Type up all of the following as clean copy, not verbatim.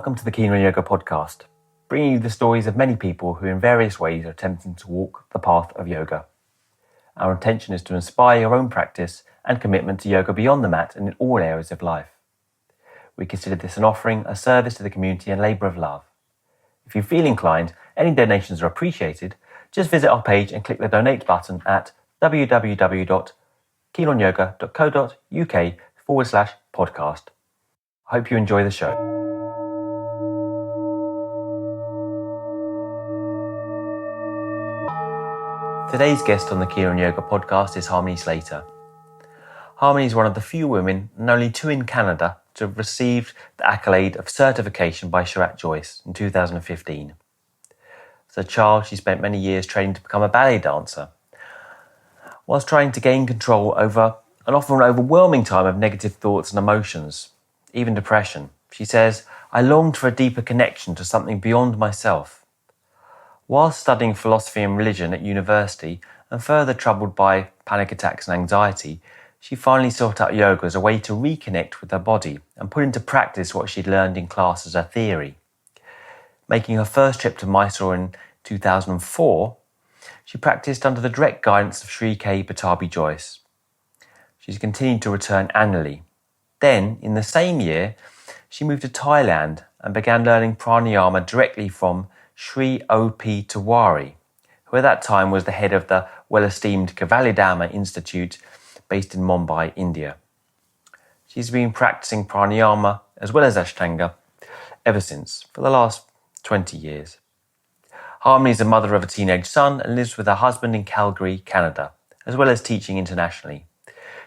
Welcome to the Keen on Yoga podcast, bringing you the stories of many people who in various ways are attempting to walk the path of yoga. Our intention is to inspire your own practice and commitment to yoga beyond the mat and in all areas of life. We consider this an offering, a service to the community and labour of love. If you feel inclined, any donations are appreciated. Just visit our page and click the donate button at www.keenonyoga.co.uk/podcast. I hope you enjoy the show. Today's guest on the Keen on Yoga podcast is Harmony Slater. Harmony is one of the few women, and only two in Canada, to have received the accolade of certification by Shirak Joyce in 2015. As a child, she spent many years training to become a ballet dancer, whilst trying to gain control over an often overwhelming time of negative thoughts and emotions, even depression. She says, "I longed for a deeper connection to something beyond myself." While studying philosophy and religion at university and further troubled by panic attacks and anxiety, she finally sought out yoga as a way to reconnect with her body and put into practice what she'd learned in class as a theory. Making her first trip to Mysore in 2004, she practiced under the direct guidance of Sri K. Pattabhi Joyce. She's continued to return annually. Then, in the same year, she moved to Thailand and began learning Pranayama directly from Sri O.P. Tiwari, who at that time was the head of the well-esteemed Cultivating Institute based in Mumbai, India. She's been practicing Pranayama as well as Ashtanga ever since, for the last 20 years. Harmony is the mother of a teenage son and lives with her husband in Calgary, Canada, as well as teaching internationally.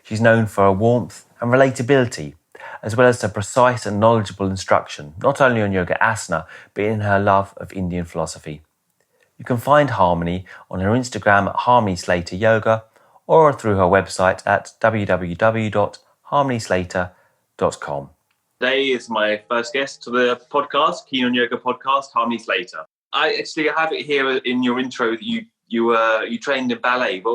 She's known for her warmth and relatability, as well as her precise and knowledgeable instruction, not only on yoga asana, but in her love of Indian philosophy. You can find Harmony on her Instagram at Harmony Slater Yoga or through her website at www.harmonyslater.com. Today is my first guest to the podcast, Keen on Yoga podcast, Harmony Slater. I actually have it here in your intro that you trained in ballet, but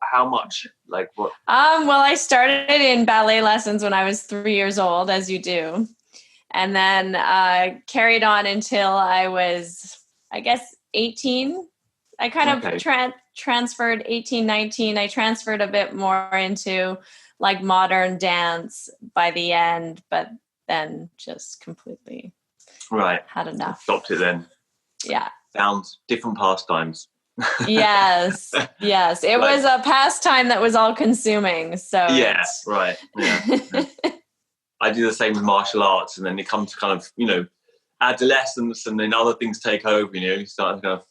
how much? Like what? Well, I started in ballet lessons when I was 3 years old, as you do. And then carried on until I was, I guess, 18. I kind of transferred 18, 19. I transferred a bit more into like modern dance by the end, but then just completely had enough. Stopped it then. Yeah. Found different pastimes. Yes. It was a pastime that was all consuming. So yeah. I do the same with martial arts, and then it comes to kind of, adolescence, and then other things take over, you start kind of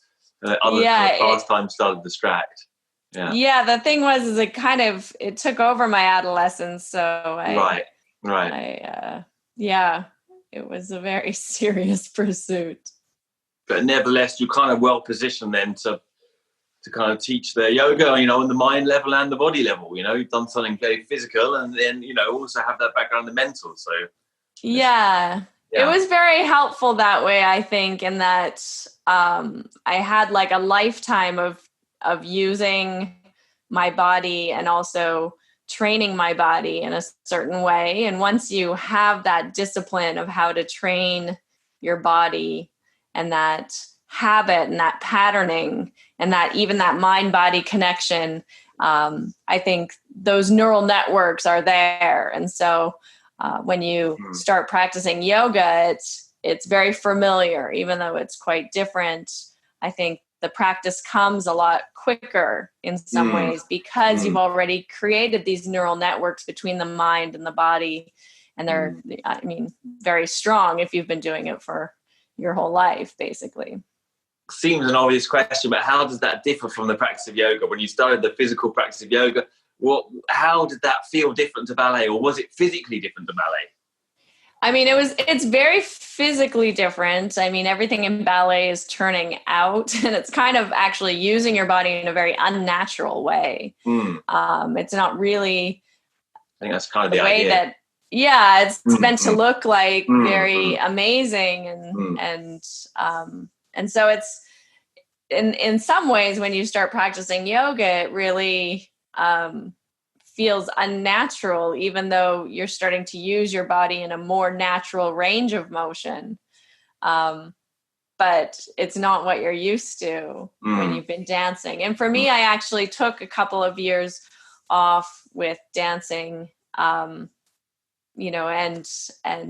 other pastimes start to distract. Yeah, the thing was it took over my adolescence, so it was a very serious pursuit. But nevertheless, you're kind of well positioned then to kind of teach the yoga, on the mind level and the body level. You've done something very physical, and then also have that background in the mental. So it was very helpful that way, I think, in that I had like a lifetime of using my body and also training my body in a certain way. And once you have that discipline of how to train your body and that habit and that patterning and that even that mind-body connection, I think those neural networks are there. And so when you start practicing yoga, it's very familiar, even though it's quite different. I think the practice comes a lot quicker in some ways because you've already created these neural networks between the mind and the body. And they're, very strong if you've been doing it for your whole life, basically. Seems an obvious question, but how does that differ from the practice of yoga? When you started the physical practice of yoga, how did that feel different to ballet, or was it physically different to ballet? It's very physically different. Everything in ballet is turning out, and it's kind of actually using your body in a very unnatural way. It's not really. I think that's kind of the way idea. That. Yeah, it's meant to look like very amazing, and so it's in some ways when you start practicing yoga, it really feels unnatural, even though you're starting to use your body in a more natural range of motion. but it's not what you're used to when you've been dancing. And for me, I actually took a couple of years off with dancing, you know, and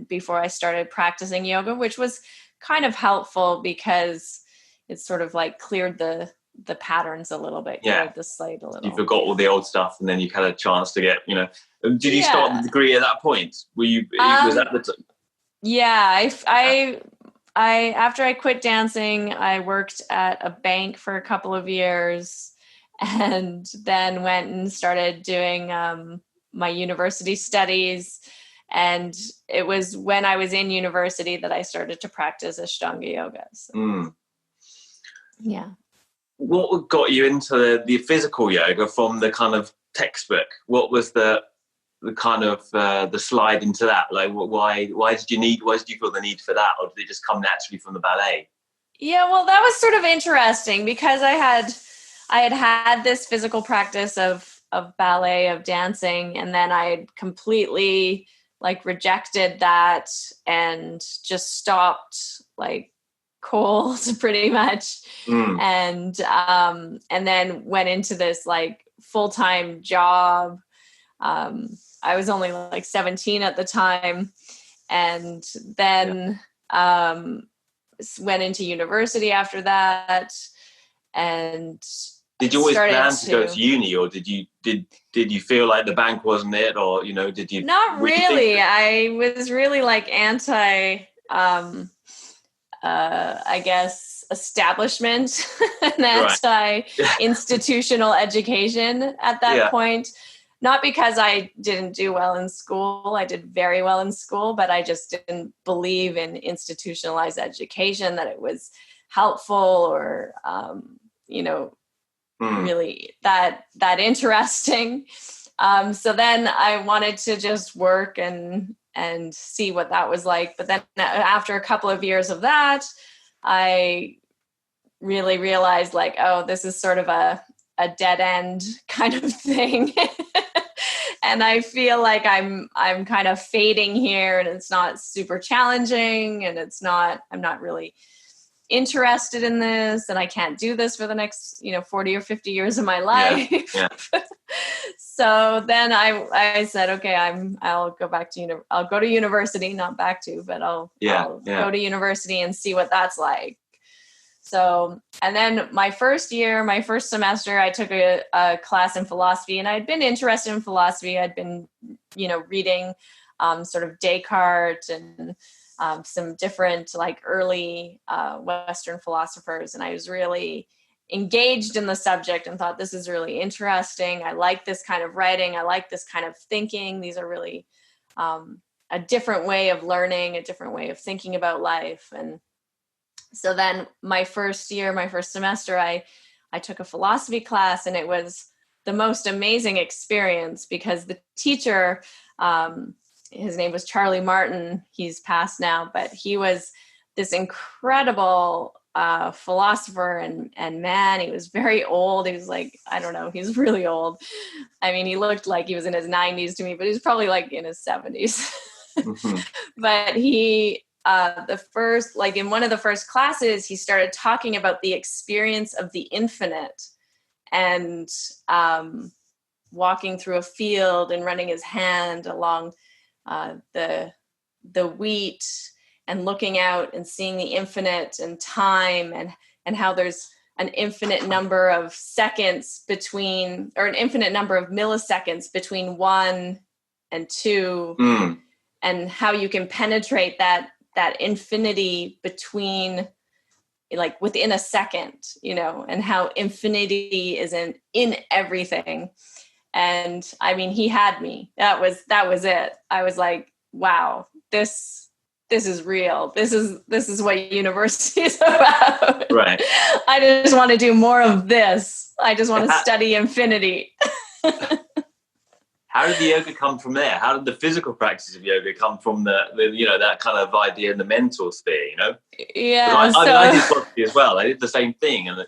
before I started practicing yoga, which was kind of helpful because it sort of like cleared the patterns a little bit, cleared the slate a little. You forgot all the old stuff, and then you had a chance to get, you know. Did you start the degree at that point? Were you? Was that the time? Yeah, I after I quit dancing, I worked at a bank for a couple of years, and then went and started doing my university studies. And it was when I was in university that I started to practice Ashtanga yoga. So. Yeah. What got you into the physical yoga from the kind of textbook? What was the kind of the slide into that? Like, why did you feel the need for that, or did it just come naturally from the ballet? Yeah, well, that was sort of interesting because I had this physical practice of ballet, of dancing, and then I had completely like rejected that and just stopped like cold pretty much. And then went into this like full-time job. I was only like 17 at the time, and then went into university after that. And did you always plan to go to uni, or did you feel like the bank wasn't it, or, you know, did you? Not really. I was really like anti I guess establishment and anti-institutional education at that point. Not because I didn't do well in school. I did very well in school, but I just didn't believe in institutionalized education, that it was helpful or, you know, really that interesting. So then I wanted to just work and see what that was like. But then after a couple of years of that, I really realized like, oh, this is sort of a dead end kind of thing. And I feel like I'm kind of fading here, and it's not super challenging, and I'm not really interested in this, and I can't do this for the next, 40 or 50 years of my life. Yeah. So then I said, okay, I'll go back to I'll go to university, not back to, but I'll go to university and see what that's like. So, and then my first semester, I took a class in philosophy, and I'd been interested in philosophy. I'd been, reading sort of Descartes and some different like early Western philosophers. And I was really engaged in the subject and thought, this is really interesting. I like this kind of writing. I like this kind of thinking. These are really a different way of learning, a different way of thinking about life. And so then my first semester, I took a philosophy class, and it was the most amazing experience because the teacher, his name was Charlie Martin. He's passed now, but he was this incredible philosopher and man. He was very old. He was like, I don't know, he's really old. I mean, he looked like he was in his 90s to me, but he was probably like in his 70s. Mm-hmm. But he, in one of the first classes, he started talking about the experience of the infinite, and walking through a field and running his hand along the wheat and looking out and seeing the infinite and time, and how there's an infinite number of seconds between, or an infinite number of milliseconds between 1 and 2, and how you can penetrate that infinity between, like, within a second, and how infinity is in everything. And I mean, he had me. That was it. I was like, wow, this is real. This is what university is about. Right. I just want to do more of this. I just want to study infinity. How did the yoga come from there? How did the physical practice of yoga come from the that kind of idea in the mental sphere, Yeah. I did philosophy as well. I did the same thing. And,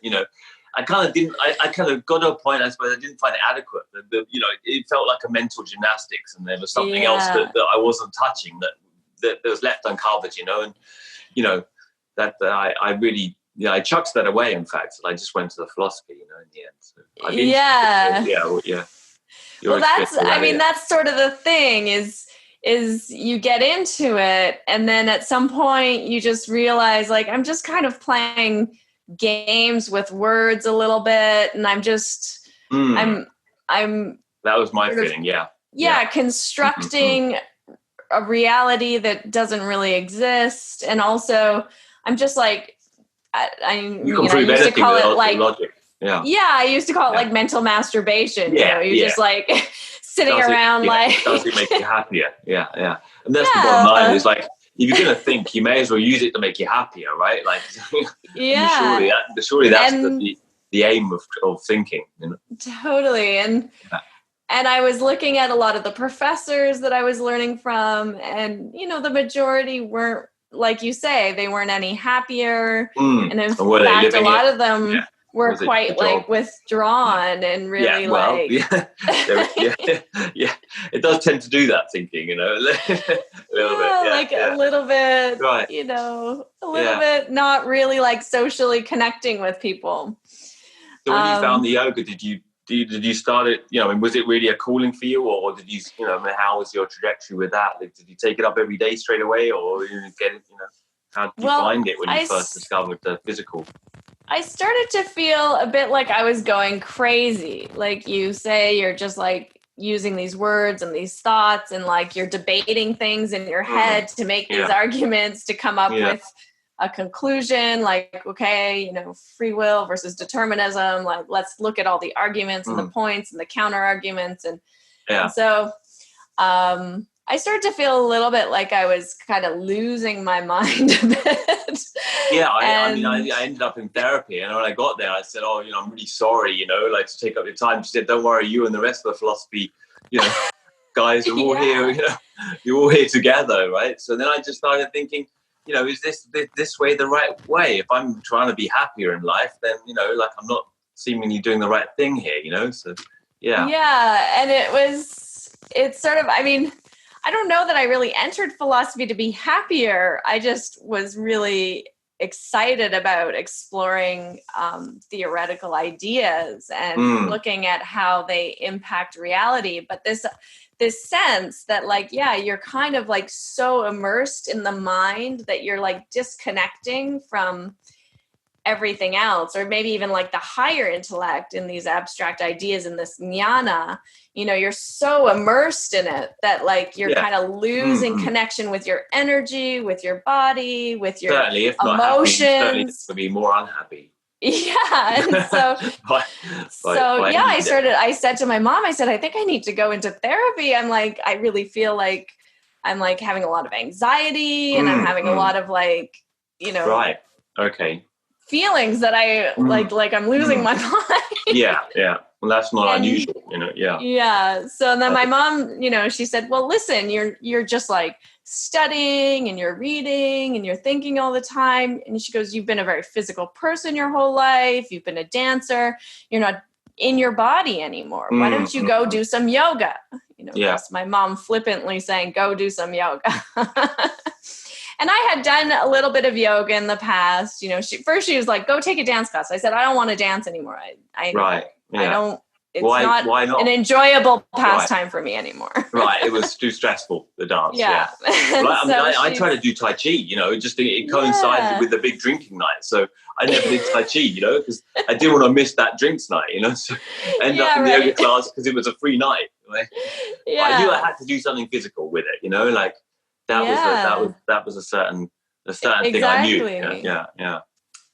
I kind of got to a point, I suppose, I didn't find it adequate. It felt like a mental gymnastics, and there was something else that I wasn't touching that was left uncovered, and, I really, I chucked that away, in fact, and I just went to the philosophy, in the end. So well, that's sort of the thing is you get into it, and then at some point you just realize, like, I'm just kind of playing games with words a little bit, and I'm just I'm that was my feeling. Constructing a reality that doesn't really exist, and also I'm just like I used to call it like logic. I used to call it like mental masturbation. You're just like sitting around like does it make you happier? And that's the bottom line, is like, if you're gonna think, you may as well use it to make you happier, right? Like surely that's the aim of thinking, Totally. And I was looking at a lot of the professors that I was learning from, and the majority weren't, like you say, they weren't any happier. And in fact, a lot of them were quite like withdrawn and really it does tend to do that, thinking, a little bit. A little bit, right. A little bit not really like socially connecting with people. So when you found the yoga, did you start it, was it really a calling for you, or did you, how was your trajectory with that? Like, did you take it up every day straight away, or you get it, how did you find it when you first discovered the physical? I started to feel a bit like I was going crazy. Like you say, you're just like using these words and these thoughts, and like you're debating things in your head to make these arguments to come up with a conclusion, like, okay, free will versus determinism. Like, let's look at all the arguments and the points and the counter arguments. And so I started to feel a little bit like I was kind of losing my mind a bit. I ended up in therapy, and when I got there, I said, I'm really sorry, like, to take up your time. She said, don't worry, you and the rest of the philosophy, guys are all here, you're all here together, right? So then I just started thinking, is this way the right way? If I'm trying to be happier in life, then, like, I'm not seemingly doing the right thing here, so, and it's sort of, I don't know that I really entered philosophy to be happier. I just was really excited about exploring theoretical ideas and looking at how they impact reality. But this sense that, like, you're kind of like so immersed in the mind that you're like disconnecting from everything else, or maybe even like the higher intellect in these abstract ideas in this jnana, you're so immersed in it that like you're kind of losing connection with your energy, with your body, with your emotions. To be more unhappy. And so I said to my mom, I said, I think I need to go into therapy. I'm like, I really feel like I'm like having a lot of anxiety, and I'm having a lot of like, feelings that I like I'm losing my mind. Well, that's not unusual, So then my mom, she said, well, listen, you're just like studying and you're reading and you're thinking all the time. And she goes, you've been a very physical person your whole life. You've been a dancer. You're not in your body anymore. Why don't you go do some yoga? That's my mom flippantly saying, go do some yoga. And I had done a little bit of yoga in the past. She was like, go take a dance class. I said, I don't want to dance anymore. I don't. It's why not? An enjoyable pastime for me anymore. Right. It was too stressful, the dance. Yeah. I try to do Tai Chi, it coincided with the big drinking night. So I never did Tai Chi, because I didn't want to miss that drinks night, So I ended up in the yoga class because it was a free night. Right? I knew I had to do something physical with it, like that was a certain thing I knew. Yeah.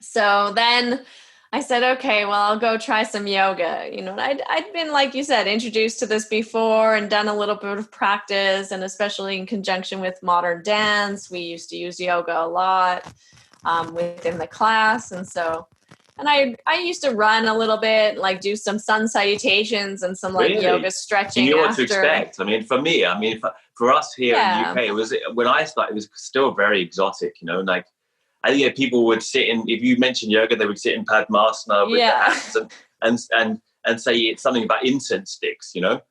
So then I said, okay, well, I'll go try some yoga. I'd been, like you said, introduced to this before and done a little bit of practice, and especially in conjunction with modern dance, we used to use yoga a lot within the class. And I used to run a little bit, like do some sun salutations and some like yoga stretching. You knew what to expect. For me, for us here in the UK, when I started, it was still very exotic, like, I think people would sit in, if you mentioned yoga, they would sit in Padmasana with their hands and say it's something about incense sticks, I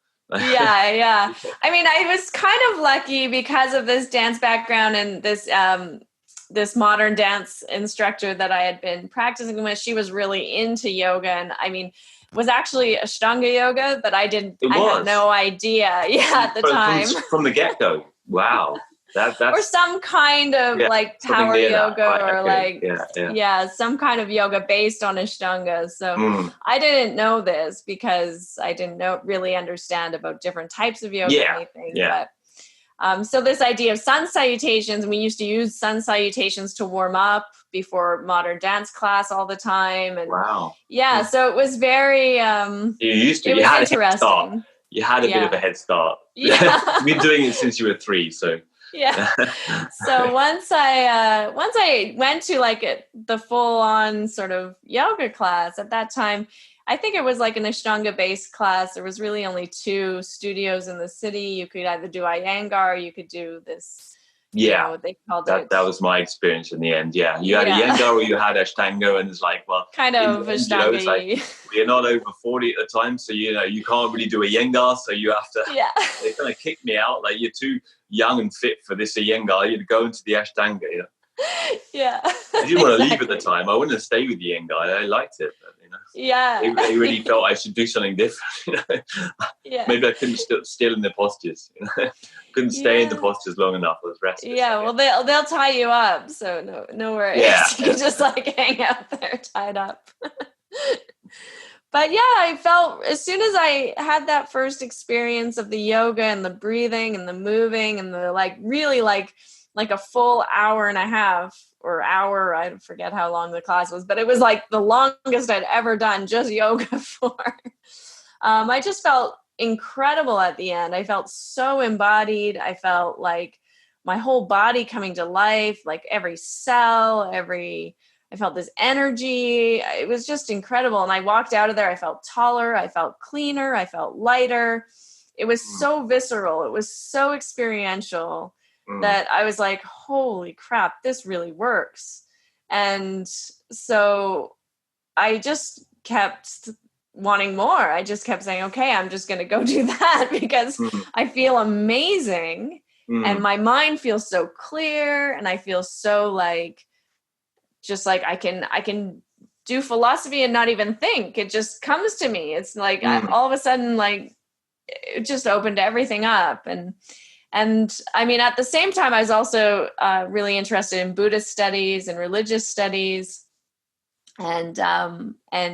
was kind of lucky because of this dance background and this this modern dance instructor that I had been practicing with, she was really into yoga. And I mean, it was actually Ashtanga yoga, but I had no idea at the time. From the get-go. Wow. That's or some kind of like power yoga or some kind of yoga based on Ashtanga. So I didn't know this because I didn't really understand about different types of yoga or anything. But so this idea of sun salutations, we used to use sun salutations to warm up before modern dance class all the time. And so it was very interesting. You had a bit of a head start. You've been doing it since you were 3, so so once I went to like the full on sort of yoga class at that time, I think it was like an Ashtanga based class. There was really only 2 studios in the city. You could either do Iyengar or you could do this. They called it. That was my experience in the end. Yeah, you had Iyengar or you had Ashtanga, and it's like, well, kind of Ashtanga. It's like, you're not over 40 at the time, so you can't really do Iyengar, so you have to. They kind of kicked me out. Like, you're too young and fit for this Iyengar. You'd go into the Ashtanga. I didn't want to leave at the time. I wouldn't have stayed with the Iyengar. I liked it, but, they really felt I should do something different. Maybe I couldn't still in the postures. Couldn't stay in the postures long enough. I was restless. Well, they'll tie you up, so no worries. You can just like hang out there tied up. But I felt as soon as I had that first experience of the yoga and the breathing and the moving and the like really like a full hour and a half or hour, I forget how long the class was, but it was like the longest I'd ever done just yoga for. I just felt incredible at the end. I felt so embodied. I felt like my whole body coming to life, like every cell, I felt this energy. It was just incredible. And I walked out of there. I felt taller. I felt cleaner. I felt lighter. It was so visceral. It was so experiential that I was like, holy crap, this really works. And so I just kept wanting more. I just kept saying, okay, I'm just going to go do that because I feel amazing. And my mind feels so clear. And I feel so like, just like I can do philosophy and not even think. It just comes to me. It's like all of a sudden, like it just opened everything up. And I mean, at the same time, I was also really interested in Buddhist studies and religious studies and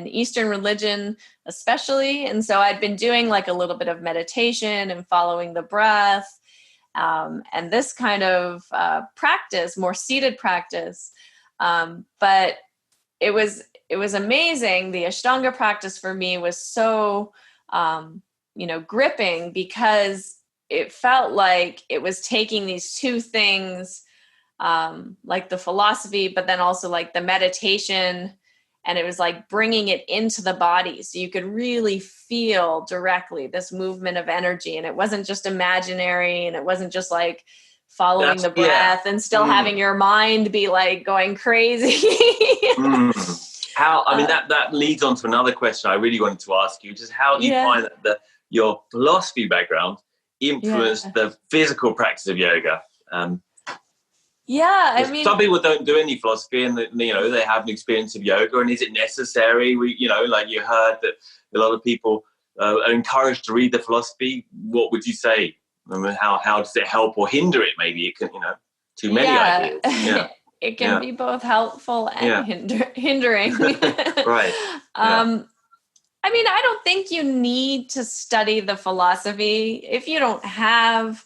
Eastern religion, especially. And so I'd been doing like a little bit of meditation and following the breath and this kind of practice, more seated practice. But it was amazing. The Ashtanga practice for me was so, gripping because it felt like it was taking these 2 things, like the philosophy, but then also like the meditation, and it was like bringing it into the body. So you could really feel directly this movement of energy, and it wasn't just imaginary, and it wasn't just like following the breath and still having your mind be like going crazy. How, I mean, that leads on to another question I really wanted to ask you, just how do you find that your philosophy background influenced the physical practice of yoga? I mean, some people don't do any philosophy and they have an experience of yoga, and is it necessary? Like you heard that a lot of people are encouraged to read the philosophy. What would you say? I mean, how does it help or hinder it? Maybe it can, too many ideas. It can be both helpful and hindering. Right. I mean, I don't think you need to study the philosophy if you don't have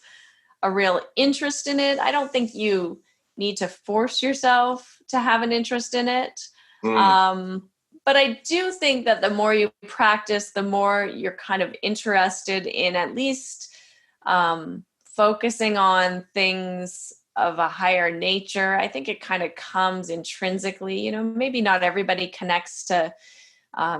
a real interest in it. I don't think you need to force yourself to have an interest in it. But I do think that the more you practice, the more you're kind of interested in at least focusing on things of a higher nature. I think it kind of comes intrinsically. Maybe not everybody connects to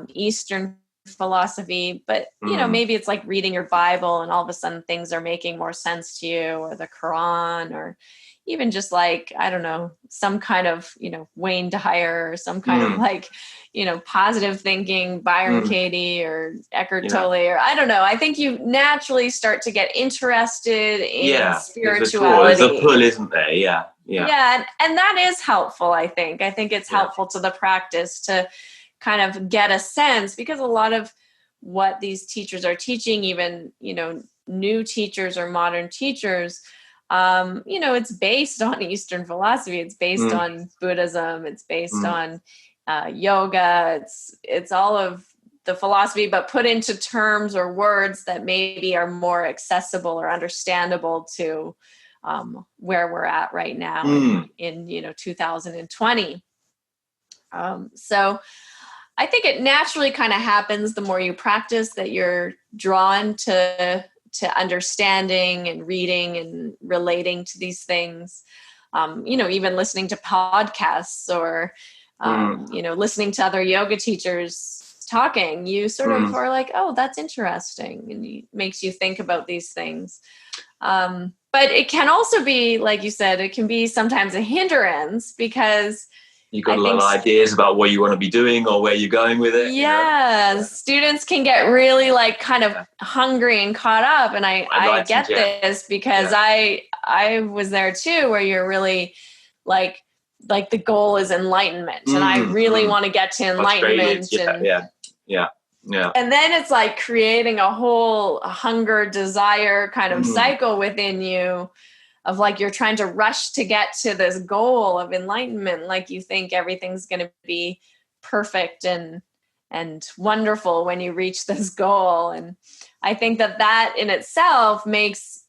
Eastern philosophy, but maybe it's like reading your Bible and all of a sudden things are making more sense to you, or the Quran, or even just like, I don't know, some kind of, Wayne Dyer, or some kind of like, positive thinking, Byron Katie or Eckhart Tolle, or I don't know. I think you naturally start to get interested in spirituality. There's a pull, isn't there? Yeah. Yeah. And that is helpful, I think. I think it's helpful to the practice to kind of get a sense, because a lot of what these teachers are teaching, even, new teachers or modern teachers, it's based on Eastern philosophy. It's based on Buddhism. It's based on yoga. It's all of the philosophy, but put into terms or words that maybe are more accessible or understandable to where we're at right now in 2020. So I think it naturally kind of happens the more you practice, that you're drawn to understanding and reading and relating to these things. Even listening to podcasts or listening to other yoga teachers talking, you sort of are like, oh, that's interesting, and it makes you think about these things. But it can also be, like you said, it can be sometimes a hindrance, because you've got a lot of ideas about what you want to be doing or where you're going with it. Students can get really kind of hungry and caught up, and I get this because I was there too, where you're really like the goal is enlightenment, and I really want to get to enlightenment. And then it's like creating a whole hunger, desire kind of cycle within you of like, you're trying to rush to get to this goal of enlightenment. Like you think everything's going to be perfect and wonderful when you reach this goal. And I think that in itself makes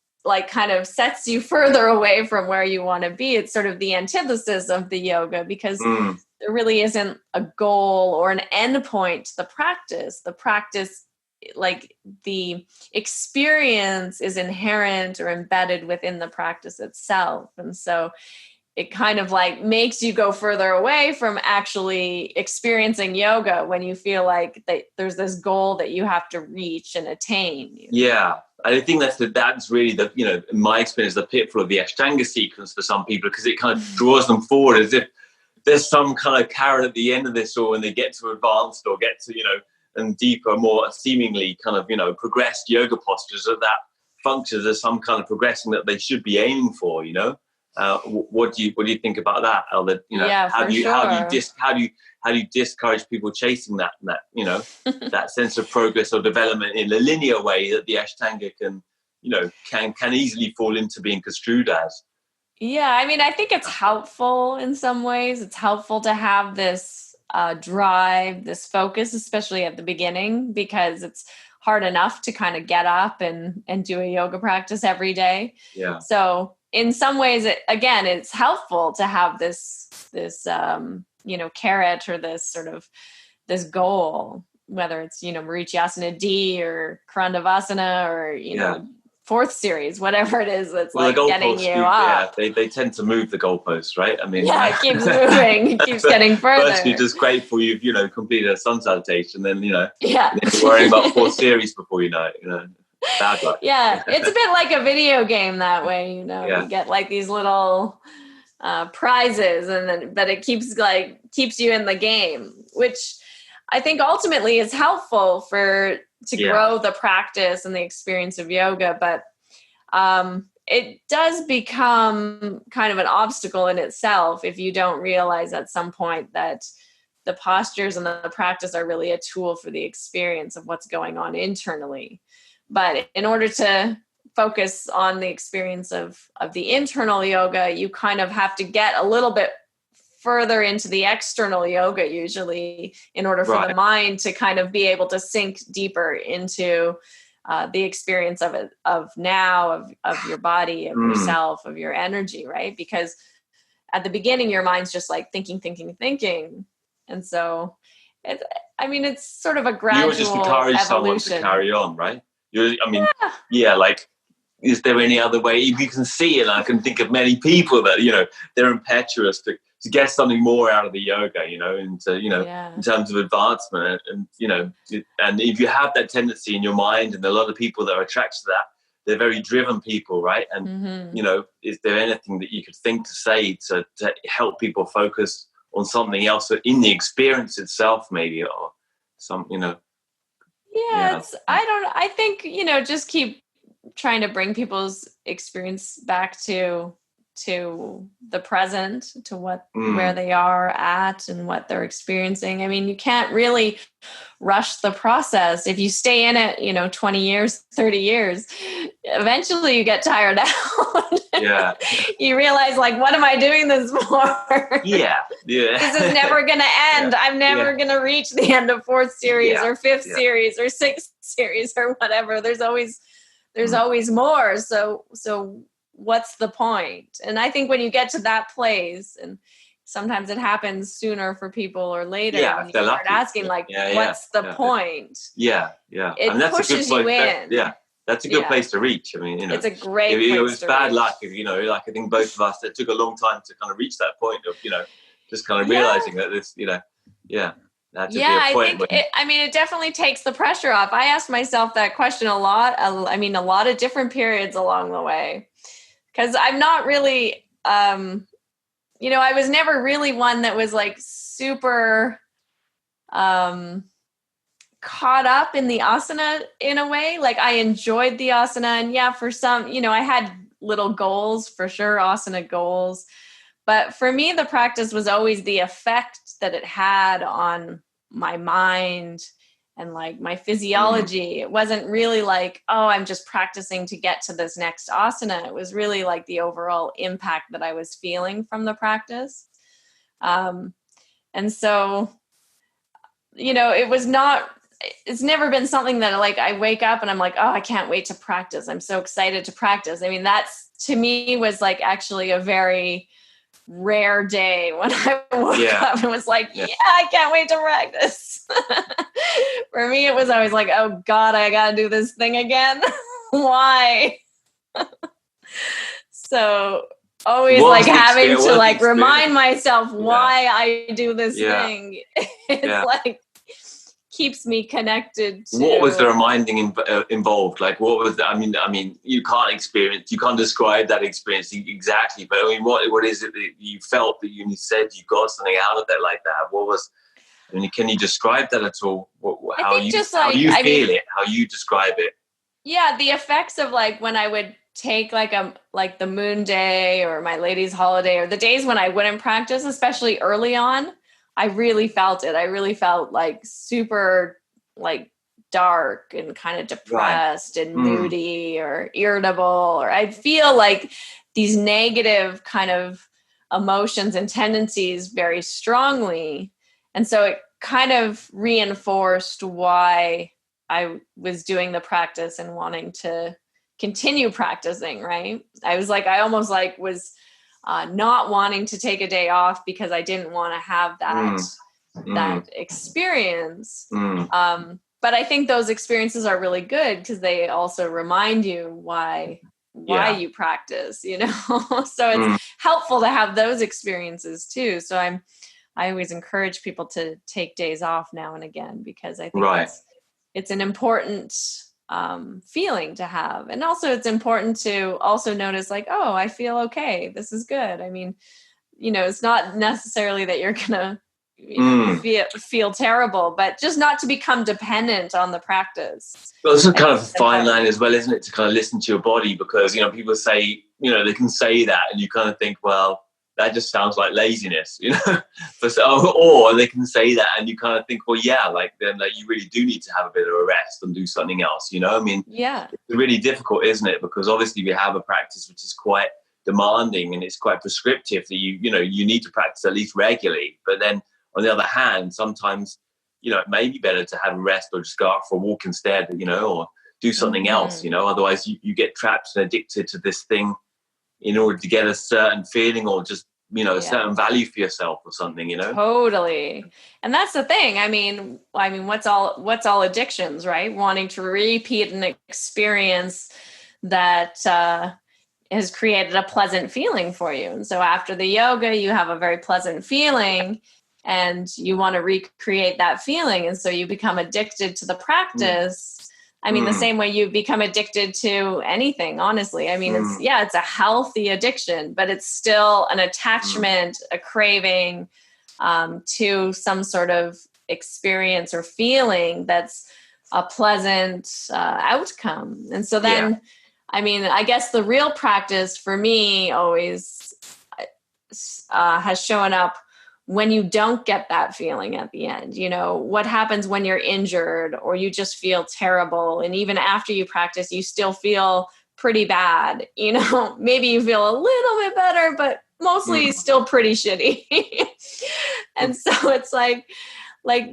kind of sets you further away from where you want to be. It's sort of the antithesis of the yoga, because there really isn't a goal or an end point to the practice. The practice, the experience, is inherent or embedded within the practice itself. And so it kind of makes you go further away from actually experiencing yoga when you feel like that there's this goal that you have to reach and attain. Yeah. I think that's really in my experience, the pitfall of the Ashtanga sequence for some people, because it kind of draws them forward as if there's some kind of carrot at the end of this, or when they get to advanced or get to, and deeper, more seemingly kind of, progressed yoga postures, that functions as some kind of progression that they should be aiming for, What do you think about that? How do you discourage people chasing that that sense of progress or development in a linear way that the Ashtanga can easily fall into being construed as? Yeah, I mean, I think it's helpful in some ways. It's helpful to have this drive, this focus, especially at the beginning, because it's hard enough to kind of get up and do a yoga practice every day. Yeah. So in some ways, it's helpful to have this carrot, or this sort of this goal, whether it's, Marichyasana D or Karandavasana or, fourth series, whatever it is that's getting you up. Yeah, they tend to move the goalposts, right? I mean, it keeps moving, it keeps getting further. First, you're just grateful you've completed a sun salutation, then then you're worrying about fourth series before you know it. Bad luck. Yeah, it's a bit like a video game that way. You get these little prizes, but it keeps you in the game, which I think ultimately is helpful to grow the practice and the experience of yoga. But it does become kind of an obstacle in itself if you don't realize at some point that the postures and the practice are really a tool for the experience of what's going on internally. But in order to focus on the experience of the internal yoga, you kind of have to get a little bit further into the external yoga usually, in order for the mind to kind of be able to sink deeper into the experience of your body, of yourself, of your energy, right? Because at the beginning, your mind's just thinking. And so it's sort of a gradual evolution. You would just encourage someone to carry on, right? Is there any other way? If you can see it, I can think of many people that, they're impetuous to get something more out of the yoga, in terms of advancement. And if you have that tendency in your mind, and a lot of people that are attracted to that, they're very driven people, right? And, is there anything that you could think to say to help people focus on something else in the experience itself, maybe, or some, I think, just keep trying to bring people's experience back to to the present, to where they are at and what they're experiencing. I mean, you can't really rush the process. If you stay in it, 20 years, 30 years, eventually you get tired out. Yeah. You realize, like, what am I doing this for? Yeah. This is never going to end. Yeah. I'm never going to reach the end of 4th series or 5th series or 6th series or whatever. There's always more. So what's the point? And I think when you get to that place, and sometimes it happens sooner for people or later, when you start asking, like, what's the point? Yeah. It pushes you in. That's a good place to reach. I mean, it's a great place it was to bad reach. luck. Like, I think both of us, it took a long time to kind of reach that point of, just kind of realizing that this, that to be a point. It definitely takes the pressure off. I asked myself that question a lot. A lot of different periods along the way, because I'm not really, I was never really one that was like super, caught up in the asana in a way. Like, I enjoyed the asana, and for some, I had little goals, for sure, asana goals. But for me, the practice was always the effect that it had on my mind and like my physiology. It wasn't really like, oh, I'm just practicing to get to this next asana. It was really like the overall impact that I was feeling from the practice. And so, it's never been something that, like, I wake up and I'm like, oh, I can't wait to practice. I'm so excited to practice. I mean, that's, to me, was like actually a very rare day when I woke up and was like, I can't wait to practice. For me, it was always like, oh God, I got to do this thing again. Why? So always having to like remind myself why I do this thing. It's like, keeps me connected to. What was the reminding involved? Like, what was I mean, you can't describe that experience exactly, but I mean, what is it that you felt, that you said you got something out of it like that? What was, can you describe that at all? How you feel it, how you describe it? Yeah, the effects of, like, when I would take like the moon day or my ladies' holiday, or the days when I wouldn't practice, especially early on, I really felt it. I really felt like super, like, dark and kind of depressed and moody or irritable, or I'd feel like these negative kind of emotions and tendencies very strongly. And so it kind of reinforced why I was doing the practice and wanting to continue practicing, right? I was like, I almost like was not wanting to take a day off because I didn't want to have that experience. But I think those experiences are really good because they also remind you why you practice, so it's helpful to have those experiences too. So I always encourage people to take days off now and again, because I think it's an important feeling to have. And also it's important to also notice, like, oh, I feel okay. This is good. I mean, it's not necessarily that you're going to feel terrible, but just not to become dependent on the practice. Well, it's a kind of a fine line as well, isn't it? To kind of listen to your body, because, people say, they can say that and you kind of think, well, that just sounds like laziness, or they can say that and you kind of think, well, then you really do need to have a bit of a rest and do something else, It's really difficult, isn't it? Because obviously we have a practice which is quite demanding and it's quite prescriptive that you need to practice at least regularly. But then on the other hand, sometimes, it may be better to have a rest or just go out for a walk instead, or do something else, otherwise you get trapped and addicted to this thing in order to get a certain feeling or just, a certain value for yourself or something, Totally. And that's the thing. I mean, what's all addictions, right? Wanting to repeat an experience that has created a pleasant feeling for you. And so after the yoga, you have a very pleasant feeling and you want to recreate that feeling. And so you become addicted to the practice. I mean, the same way you become addicted to anything, honestly. I mean, it's a healthy addiction, but it's still an attachment, a craving to some sort of experience or feeling that's a pleasant outcome. And so then I mean, I guess the real practice for me always has shown up when you don't get that feeling at the end. You know, what happens when you're injured or you just feel terrible, and even after you practice, you still feel pretty bad. You know, maybe you feel a little bit better, but mostly still pretty shitty. And so it's like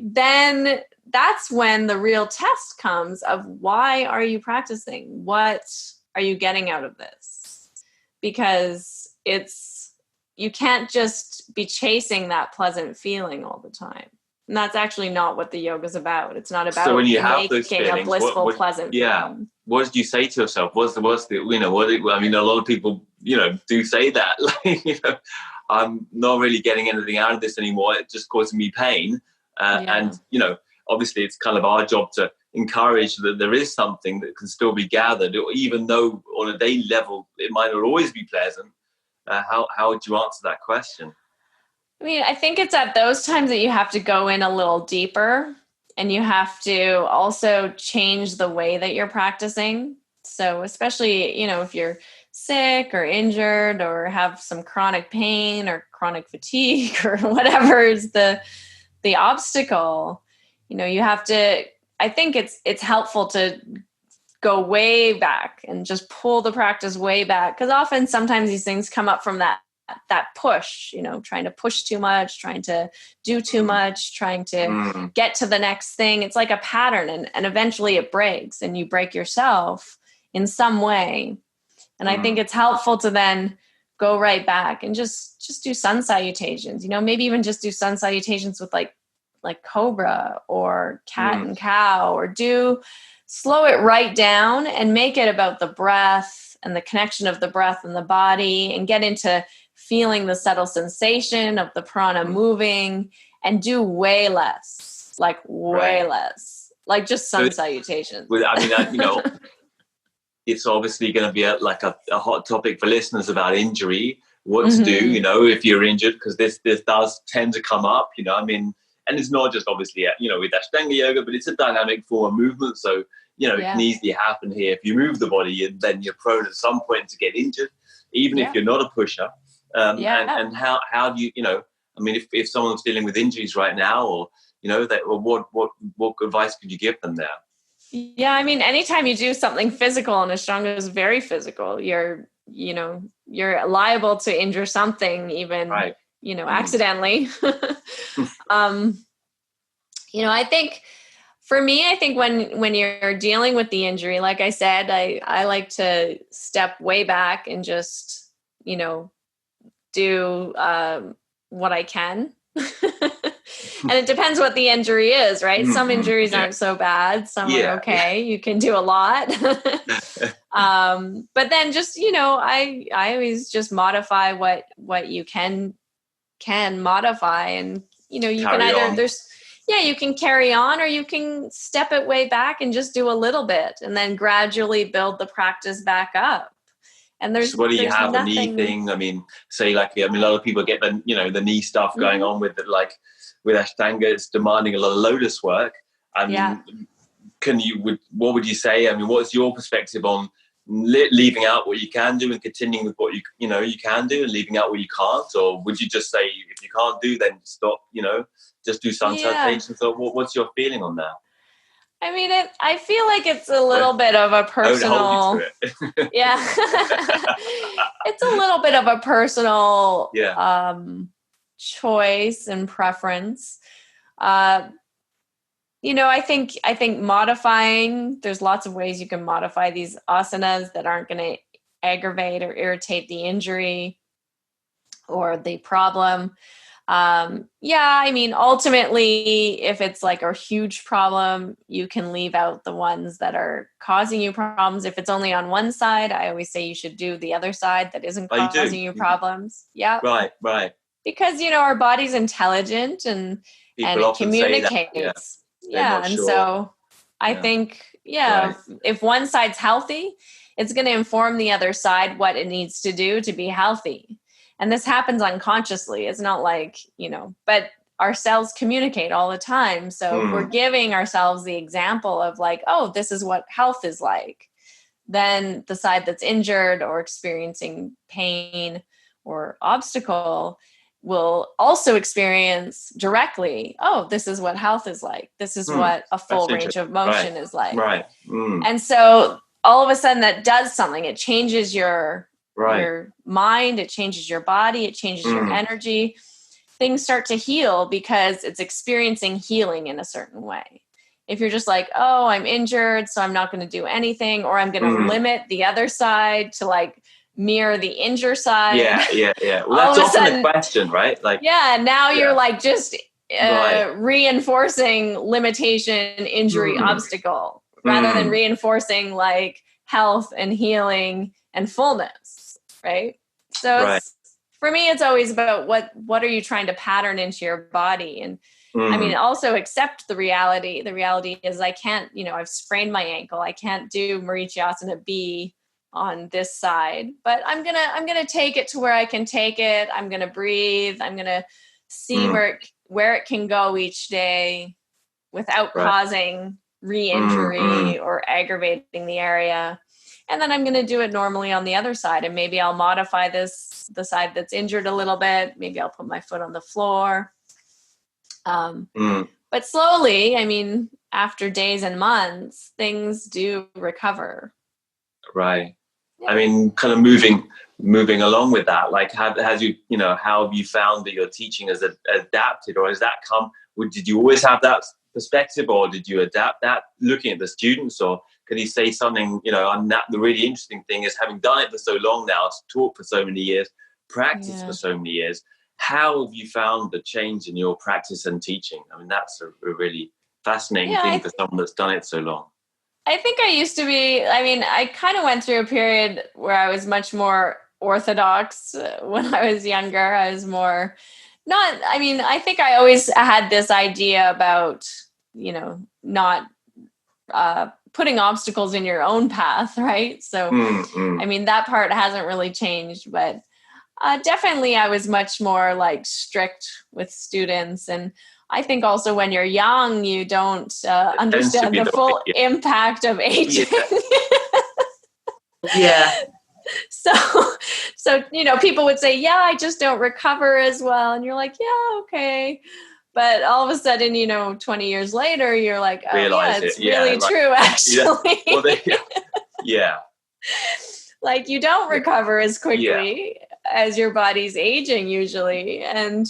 then that's when the real test comes of, why are you practicing? What are you getting out of this? Because you can't just be chasing that pleasant feeling all the time. And that's actually not what the yoga is about. It's not about so when you have those making feelings, a blissful, pleasant feeling. What do you say to yourself? What's the I mean, a lot of people, do say that, like, I'm not really getting anything out of this anymore. It's just causing me pain. And, obviously it's kind of our job to encourage that there is something that can still be gathered, even though on a daily level, it might not always be pleasant. How would you answer that question? I mean, I think it's at those times that you have to go in a little deeper, and you have to also change the way that you're practicing. So especially, if you're sick or injured or have some chronic pain or chronic fatigue or whatever is the obstacle, you have to, I think it's helpful to go way back and just pull the practice way back. Because often sometimes these things come up from that push, trying to push too much, trying to do too much, trying to get to the next thing. It's like a pattern, and eventually it breaks, and you break yourself in some way. And I think it's helpful to then go right back and just do sun salutations, maybe even just do sun salutations with like cobra or cat and cow, or slow it right down and make it about the breath and the connection of the breath and the body, and get into feeling the subtle sensation of the prana moving, and do way less, less, like just sun salutations. I mean, it's obviously going to be a hot topic for listeners about injury, what to do, if you're injured, because this does tend to come up, I mean, and it's not just obviously, with Ashtanga yoga, but it's a dynamic form of movement. So, it can easily happen here. If you move the body, and then you're prone at some point to get injured, even if you're not a pusher. And how do you, I mean, if someone's dealing with injuries right now, or, what advice could you give them there? Yeah. I mean, anytime you do something physical, and Ashtanga is very physical, you're liable to injure something, even, accidentally. I think for me, when you're dealing with the injury, like I said, I like to step way back and just, do what I can. And it depends what the injury is, right? Some injuries aren't so bad. Some are okay. You can do a lot. But then just, I always just modify what you can modify. And, you can either, you can carry on, or you can step it way back and just do a little bit, and then gradually build the practice back up. And so what do you have, a knee thing? I mean, say a lot of people get the knee stuff going on with it, like with Ashtanga, it's demanding a lot of lotus work. I mean, what would you say? I mean, what's your perspective on leaving out what you can do and continuing with what you can do, and leaving out what you can't? Or would you just say, if you can't do, then stop, just do sun salutations? Or what's your feeling on that? I mean, I feel like it's a little bit of a personal, it's a little bit of a personal choice and preference. I think modifying, there's lots of ways you can modify these asanas that aren't going to aggravate or irritate the injury or the problem. I mean, ultimately, if it's like a huge problem, you can leave out the ones that are causing you problems. If it's only on one side, I always say you should do the other side that isn't causing you problems. Yeah. Right. Because, our body's intelligent and it communicates. And sure. So I think, if one side's healthy, it's going to inform the other side what it needs to do to be healthy. And this happens unconsciously. It's not like, but our cells communicate all the time. So if we're giving ourselves the example of like, oh, this is what health is like, then the side that's injured or experiencing pain or obstacle will also experience directly, oh, this is what health is like. This is what a full range of motion is like. Right. And so all of a sudden that does something. It changes your mind, it changes your body, it changes your energy. Things start to heal because it's experiencing healing in a certain way. If you're just like, oh, I'm injured, so I'm not going to do anything, or I'm going to limit the other side to like mirror the injured side. Yeah. Well, that's often the question, right? Like, now you're like just reinforcing limitation, injury, obstacle, rather than reinforcing like health and healing and fullness, right? So it's, for me, it's always about what are you trying to pattern into your body? And I mean, also accept the reality. The reality is I can't, I've sprained my ankle. I can't do Marichyasana B on this side, but I'm going to take it to where I can take it. I'm going to breathe. I'm going to see where it can go each day without causing re-injury or aggravating the area. And then I'm going to do it normally on the other side. And maybe I'll modify the side that's injured a little bit. Maybe I'll put my foot on the floor. But slowly, I mean, after days and months, things do recover. Right. Yeah. I mean, kind of moving along with that, like how have you found that your teaching has adapted, or has that did you always have that perspective, or did you adapt that looking at the students? Or can you say something, the really interesting thing is, having done it for so long now, taught for so many years, practiced for so many years, how have you found the change in your practice and teaching? I mean, that's a really fascinating thing for someone that's done it so long. I think I used to be, I kind of went through a period where I was much more orthodox when I was younger. I was more I think I always had this idea about, not putting obstacles in your own path, right? So, that part hasn't really changed, but definitely I was much more like strict with students. And I think also when you're young, you don't understand the full impact of aging. So, people would say, I just don't recover as well. And you're like, okay. But all of a sudden, 20 years later, you're like, oh, it's really true, actually. Like you don't recover as quickly as your body's aging usually. And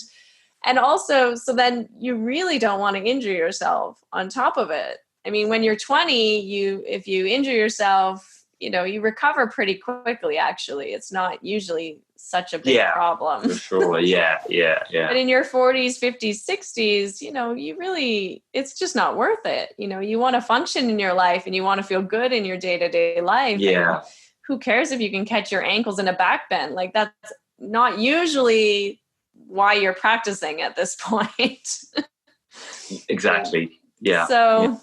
also, so then you really don't want to injure yourself on top of it. I mean, when you're 20, if you injure yourself, you recover pretty quickly, actually. It's not usually such a big problem. For sure. Yeah. But in your 40s, 50s, 60s, it's just not worth it. You want to function in your life and you want to feel good in your day-to-day life. Yeah. And who cares if you can catch your ankles in a back bend? Like that's not usually why you're practicing at this point. Exactly. Yeah. So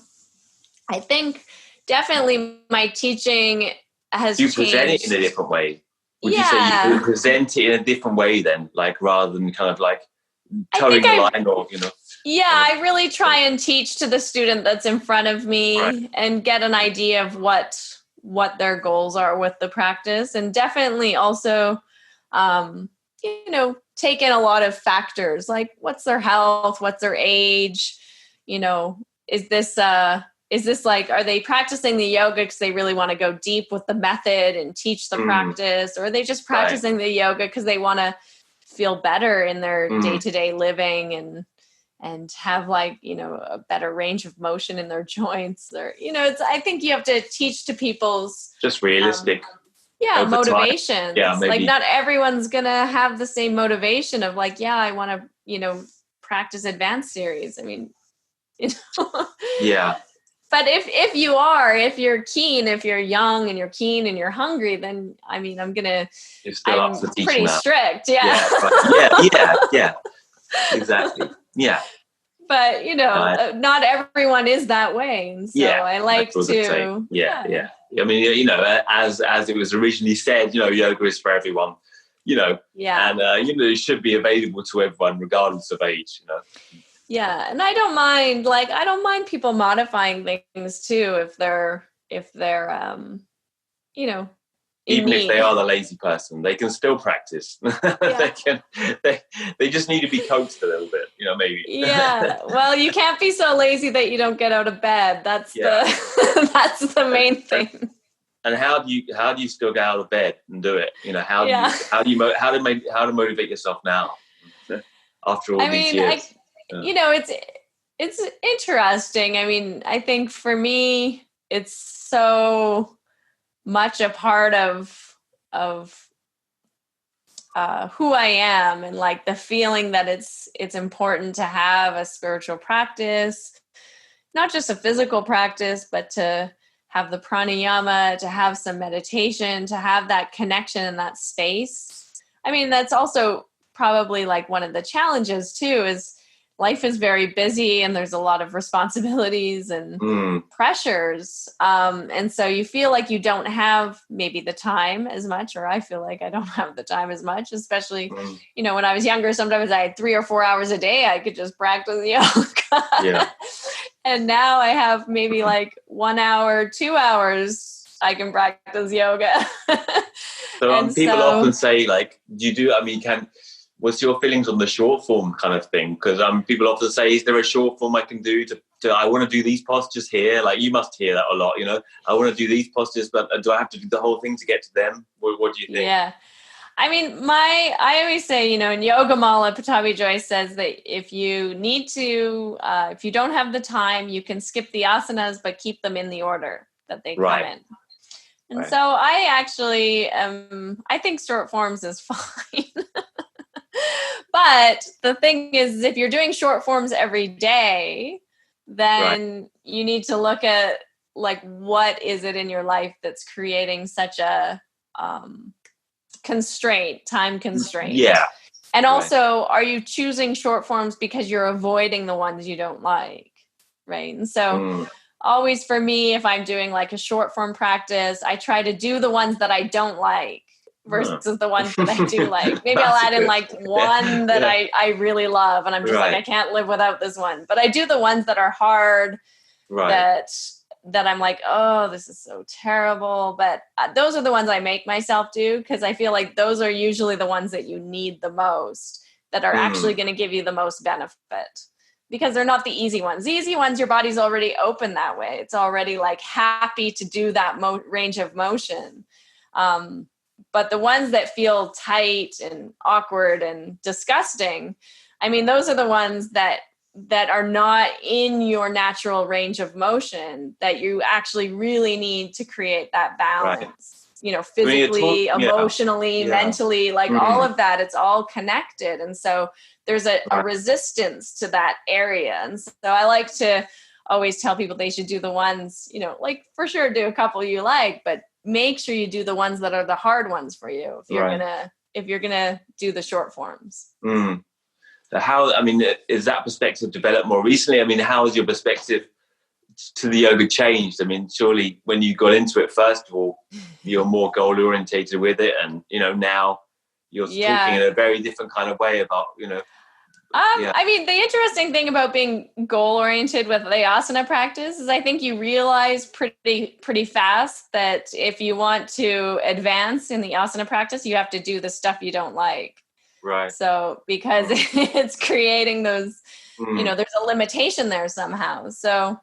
I think definitely my teaching has changed. You present it in a different way. Would you say you present it in a different way then? Like rather than kind of like towing the line or, I really try and teach to the student that's in front of me and get an idea of what their goals are with the practice. And definitely also, take in a lot of factors, like what's their health, what's their age, is this like, are they practicing the yoga because they really want to go deep with the method and teach the practice, or are they just practicing the yoga because they want to feel better in their day-to-day living and have like, a better range of motion in their joints, or, I think you have to teach to people's just realistic motivations. Like not everyone's gonna have the same motivation of like, I want to, practice advanced series. I mean, But if you're keen, if you're young and you're keen and you're hungry, then I'm pretty strict. Yeah. Exactly. Yeah. But not everyone is that way, and so I like to. Yeah. I mean, as it was originally said, yoga is for everyone. And it should be available to everyone regardless of age. Yeah, and I don't mind people modifying things too if they're even if they are the lazy person, they can still practice. They just need to be coached a little bit, maybe. Yeah. Well, you can't be so lazy that you don't get out of bed. That's that's the main thing. And how do you still get out of bed and do it? How to motivate yourself now after all these years? It's interesting. I mean, I think for me, it's so much a part of who I am, and like the feeling that it's important to have a spiritual practice, not just a physical practice, but to have the pranayama, to have some meditation, to have that connection in that space. I mean, that's also probably like one of the challenges too, is life is very busy and there's a lot of responsibilities and pressures. And so you feel like you don't have maybe the time as much, or I feel like I don't have the time as much, especially, when I was younger, sometimes I had 3 or 4 hours a day. I could just practice yoga. Yeah. And now I have maybe like 1 hour, 2 hours I can practice yoga. So people often say, like, what's your feelings on the short form kind of thing? Because people often say, is there a short form I can do to I want to do these postures here? Like, you must hear that a lot, I want to do these postures, but do I have to do the whole thing to get to them? What do you think? Yeah. I mean, I always say, in Yoga Mala, Pattabhi Jois says that if you need to, if you don't have the time, you can skip the asanas, but keep them in the order that they come in. And so I actually, I think short forms is fine. But the thing is, if you're doing short forms every day, then you need to look at like, what is it in your life that's creating such a time constraint? Yeah. And also, are you choosing short forms because you're avoiding the ones you don't like? Right. And so always for me, if I'm doing like a short form practice, I try to do the ones that I don't like versus the ones that I do like. Maybe I'll add in like one that I really love, and I'm just like, I can't live without this one. But I do the ones that are hard, that I'm like, oh, this is so terrible. But those are the ones I make myself do, because I feel like those are usually the ones that you need the most, that are actually going to give you the most benefit. Because they're not the easy ones. The easy ones, your body's already open that way. It's already like happy to do that range of motion. But the ones that feel tight and awkward and disgusting, I mean, those are the ones that are not in your natural range of motion, that you actually really need to create that balance, physically, emotionally, mentally, like all of that, it's all connected. And so there's a resistance to that area. And so I like to always tell people they should do the ones, like for sure do a couple you like, but make sure you do the ones that are the hard ones for you if you're gonna do the short forms. So how, is that perspective developed more recently? I mean, how has your perspective to the yoga changed? I mean, surely when you got into it, first of all, you're more goal orientated with it, and now you're talking in a very different kind of way about I mean, the interesting thing about being goal-oriented with the asana practice is I think you realize pretty fast that if you want to advance in the asana practice, you have to do the stuff you don't like. Right. So because it's creating those, there's a limitation there somehow. So,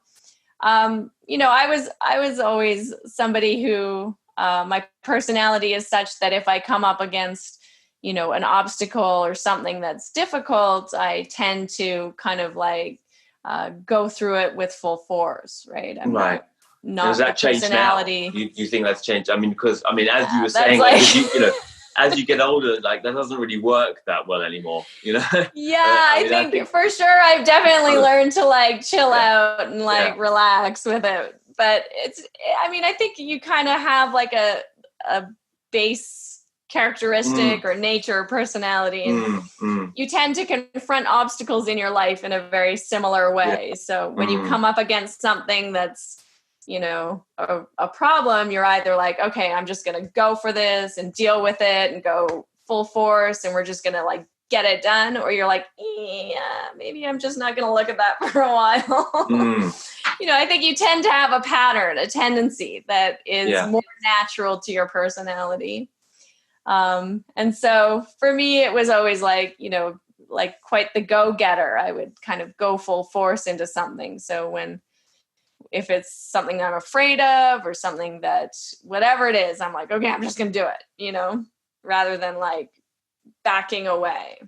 I was always somebody who, my personality is such that if I come up against an obstacle or something that's difficult, I tend to kind of like go through it with full force, right? I'm not Does that change now? You think that's changed? I mean, because as you were saying, as you get older, like that doesn't really work that well anymore, Yeah, I think for sure I've definitely learned to like chill out and like relax with it. But I think you kind of have like a base characteristic or nature or personality, and you tend to confront obstacles in your life in a very similar way. So when you come up against something that's a problem, you're either like, okay, I'm just gonna go for this and deal with it and go full force, and we're just gonna like get it done, or you're like, maybe I'm just not gonna look at that for a while. I think you tend to have a pattern, a tendency that is more natural to your personality. And so for me, it was always like, like quite the go-getter. I would kind of go full force into something. So if it's something I'm afraid of or something that whatever it is, I'm like, okay, I'm just going to do it, rather than like backing away.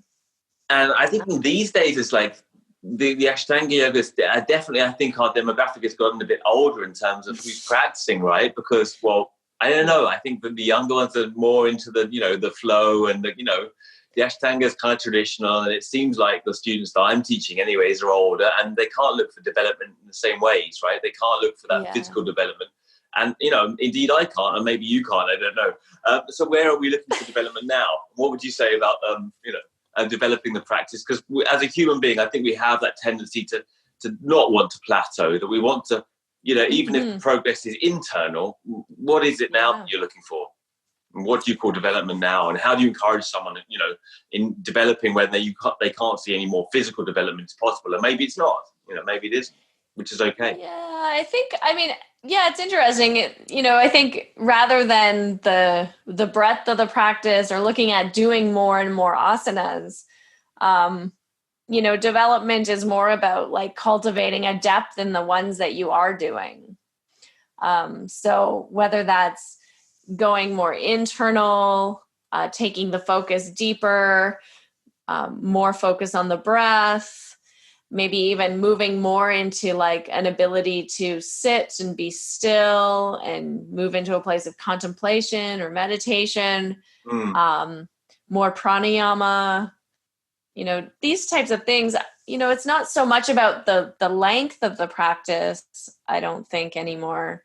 And I think these days it's like the Ashtanga yoga is definitely, I think our demographic has gotten a bit older in terms of who's practicing, right? Because, well, I don't know. I think that the younger ones are more into the, the flow and the Ashtanga is kind of traditional, and it seems like the students that I'm teaching anyways are older and they can't look for development in the same ways, right? They can't look for that physical development. And, indeed I can't, and maybe you can't, I don't know. So where are we looking for development now? What would you say about, developing the practice? Because as a human being, I think we have that tendency to not want to plateau, that we want to, even if progress is internal, what is it now that you're looking for? And what do you call development now? And how do you encourage someone, in developing when they can't see any more physical development as possible? And maybe it's not, maybe it is, which is okay. Yeah, it's interesting. I think rather than the breadth of the practice or looking at doing more and more asanas, development is more about like cultivating a depth in the ones that you are doing. So whether that's going more internal, taking the focus deeper, more focus on the breath, maybe even moving more into like an ability to sit and be still and move into a place of contemplation or meditation, more pranayama, these types of things. It's not so much about the length of the practice, I don't think anymore.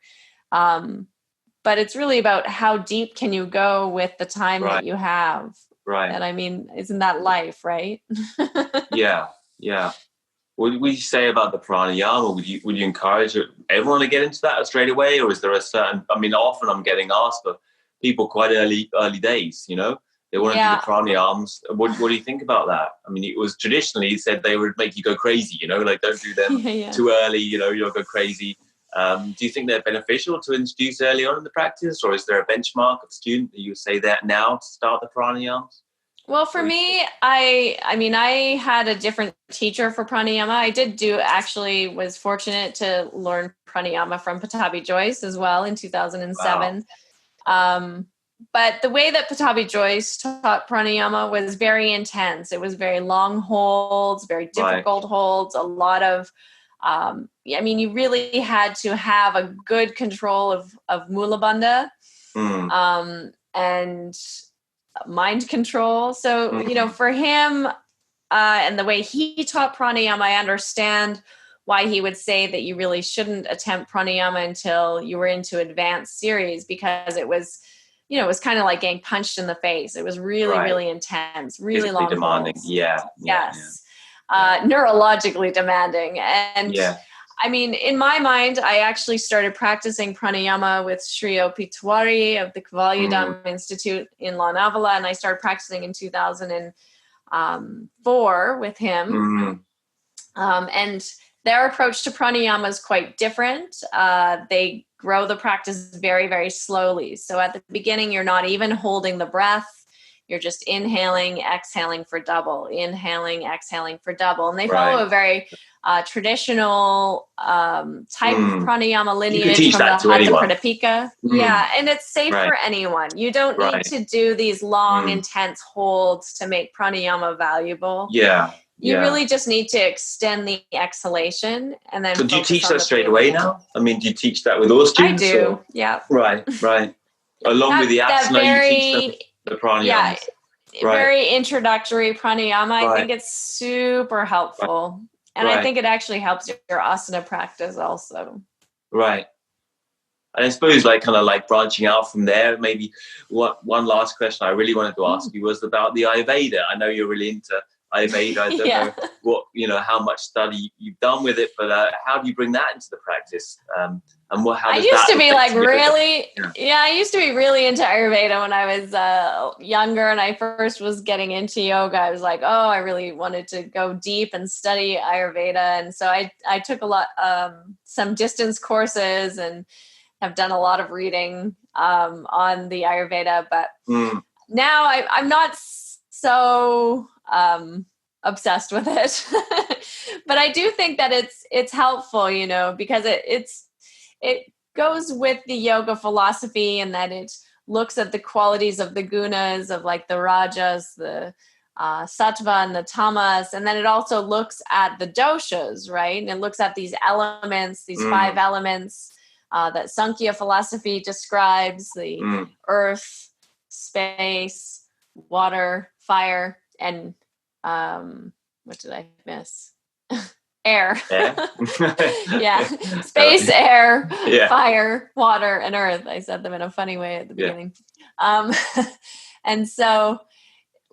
But it's really about how deep can you go with the time that you have. Right. And isn't that life, right? Yeah. What would you say about the pranayama? Would you encourage everyone to get into that straight away? Or is there a certain, often I'm getting asked for people quite early days, they want to do the pranayams. What do you think about that? It was traditionally said they would make you go crazy, like don't do them too early, you'll go crazy. Do you think they're beneficial to introduce early on in the practice, or is there a benchmark of student that you say that now to start the pranayams? Well, for me, I had a different teacher for pranayama. Was fortunate to learn pranayama from Pattabhi Jois as well in 2007. Wow. But the way that Pattabhi Jois taught pranayama was very intense. It was very long holds, very difficult holds, a lot of you really had to have a good control of Mula Bandha and mind control. So, for him and the way he taught pranayama, I understand why he would say that you really shouldn't attempt pranayama until you were into advanced series, because it was, it was kind of like getting punched in the face. It was really, really intense, really long, demanding. holds. Yes. Neurologically demanding. And in my mind, I actually started practicing pranayama with Sri O.P. Tiwari of the Kavalyadam Institute in Lonavala, and I started practicing in 2004 with him. And their approach to pranayama is quite different. They grow the practice very, very slowly. So at the beginning, you're not even holding the breath. You're just inhaling, exhaling for double, inhaling, exhaling for double. And they follow a very traditional type of pranayama lineage from the Hatha Pradipika. Yeah, and it's safe for anyone. You don't need to do these long, intense holds to make pranayama valuable. You really just need to extend the exhalation and then. So do you teach that straight away now? Do you teach that with all students? I do, yeah. Right. Along with the asana, you teach them the pranayama. Very introductory pranayama. I think it's super helpful. And I think it actually helps your asana practice also. Right. And I suppose like branching out from there, maybe one last question I really wanted to ask you was about the Ayurveda. I know you're really into Ayurveda. I don't know what, how much study you've done with it, but how do you bring that into the practice? And how does that I used to be really into Ayurveda when I was younger, and I first was getting into yoga. I was like, oh, I really wanted to go deep and study Ayurveda. And so I took some distance courses and have done a lot of reading on the Ayurveda, but now I'm not so obsessed with it. But I do think that it's helpful, because it goes with the yoga philosophy, and that it looks at the qualities of the gunas, of like the rajas, the sattva and the tamas, and then it also looks at the doshas, right? And it looks at these elements, these 5 elements that Sankhya philosophy describes: the earth, space, water, fire, and what did I miss? Air. Yeah. Space, air, fire, water, and earth. I said them in a funny way at the beginning. And so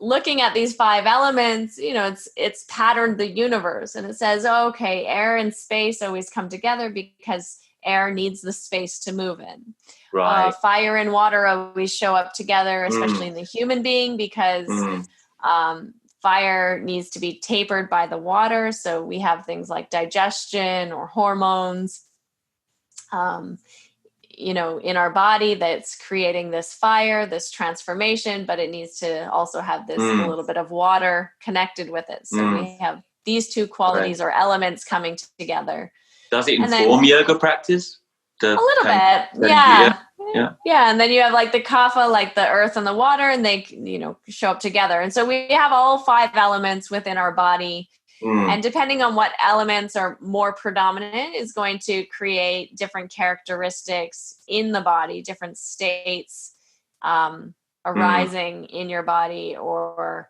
looking at these 5 elements, it's patterned the universe, and it says, okay, air and space always come together because air needs the space to move in. Right. Fire and water always show up together, especially in the human being, because fire needs to be tapered by the water. So we have things like digestion or hormones, in our body that's creating this fire, this transformation, but it needs to also have this a little bit of water connected with it. So we have these 2 qualities or elements coming together. Does it inform yoga practice? A little bit, yeah. And then you have like the kapha, like the earth and the water, and they, show up together. And so we have all 5 elements within our body. And depending on what elements are more predominant is going to create different characteristics in the body, different states arising in your body, or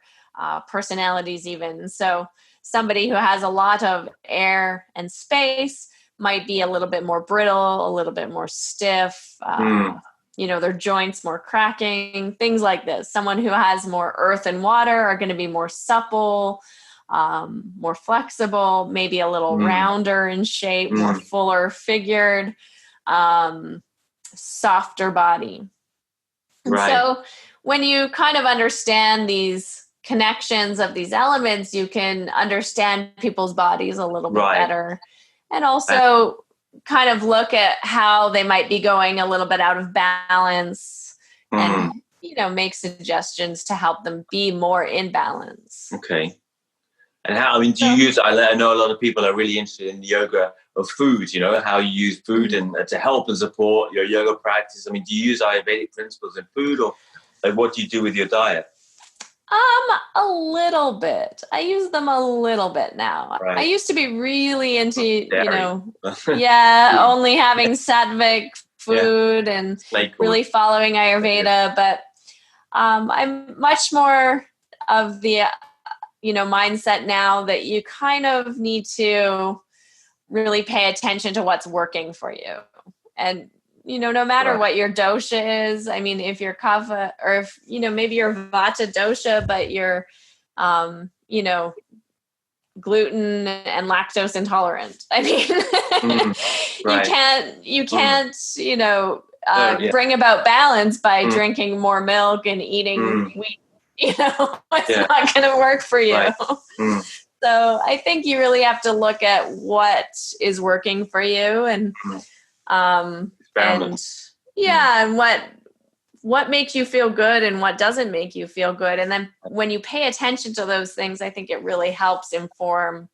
personalities even. So somebody who has a lot of air and space might be a little bit more brittle, a little bit more stiff, their joints more cracking, things like this. Someone who has more earth and water are going to be more supple, more flexible, maybe a little rounder in shape, more fuller figured, softer body. And so when you kind of understand these connections of these elements, you can understand people's bodies a little bit better. And also kind of look at how they might be going a little bit out of balance and, make suggestions to help them be more in balance. Okay. And do you use, I know a lot of people are really interested in the yoga of food, how you use food and to help and support your yoga practice. Do you use Ayurvedic principles in food, or like what do you do with your diet? A little bit. I use them a little bit now. Right. I used to be really into, only having sattvic food and really following Ayurveda. But I'm much more of the, mindset now that you kind of need to really pay attention to what's working for you. And no matter what your dosha is, if you're kapha, or if, maybe you're vata dosha, but you're, gluten and lactose intolerant. You can't, bring about balance by drinking more milk and eating wheat. It's not going to work for you. Right. So I think you really have to look at what is working for you, and what makes you feel good and what doesn't make you feel good. And then when you pay attention to those things, I think it really helps inform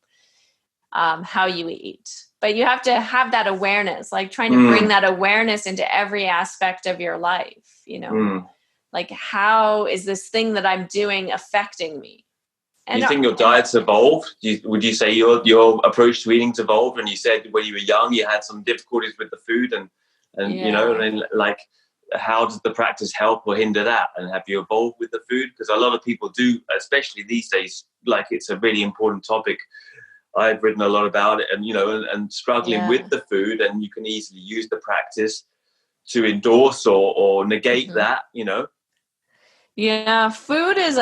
how you eat. But you have to have that awareness, like trying to bring that awareness into every aspect of your life, like how is this thing that I'm doing affecting me? And do you think your diet's evolved? Would you say your approach to eating's evolved? And you said when you were young, you had some difficulties with the food and like, how does the practice help or hinder that? And have you evolved with the food? Because a lot of people do, especially these days, like it's a really important topic. I've written a lot about it, and, and struggling with the food, and you can easily use the practice to endorse or negate that, Yeah, food is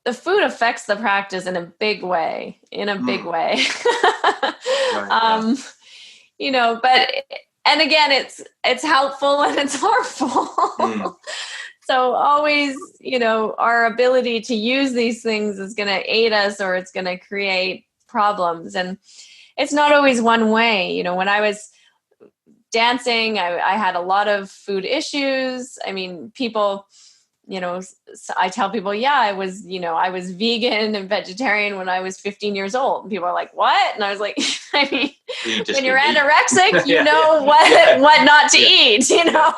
the food affects the practice in a big way, Right, you know, but, and again, it's helpful and it's harmful. So always, you know, our ability to use these things is going to aid us or it's going to create problems. And it's not always one way. You know, when I was dancing, I had a lot of food issues. I mean, people, you know, I tell people, I was vegan and vegetarian when I was 15 years old. And people are like, what? And I was like, I mean, when you're anorexic, you know what not to eat, you know,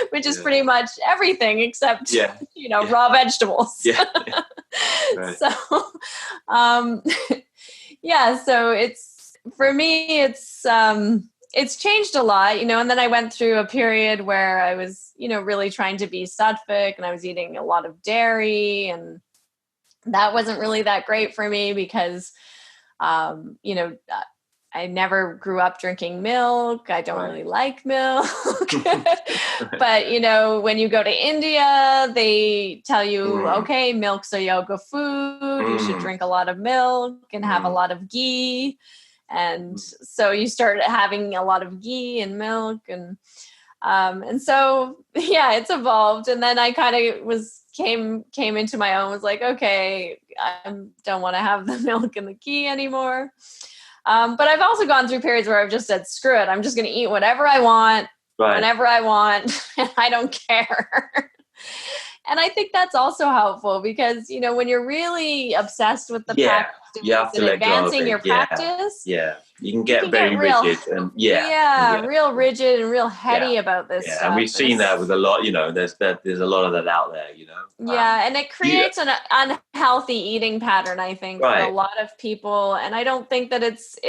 which is pretty much everything except, you know, raw vegetables. Right. So, so it's, for me, it's changed a lot, you know, and then I went through a period where I was, you know, really trying to be sattvic and I was eating a lot of dairy, and that wasn't really that great for me because, you know, I never grew up drinking milk. I don't really like milk. But, you know, when you go to India, they tell you, okay, milk's a yoga food. You should drink a lot of milk and have a lot of ghee. And so you start having a lot of ghee and milk, and so, it's evolved. And then I kind of came into my own, was like, okay, I don't want to have the milk and the ghee anymore. But I've also gone through periods where I've just said, screw it. I'm just going to eat whatever I want, whenever I want. And I don't care. And I think that's also helpful because, you know, when you're really obsessed with the practice you have to and let go of advancing it. your practice, you can get very rigid and real rigid and real heady about this stuff. And we've seen that with a lot, you know, there's a lot of that out there, you know. And it creates an unhealthy eating pattern, I think, for a lot of people. And I don't think that it's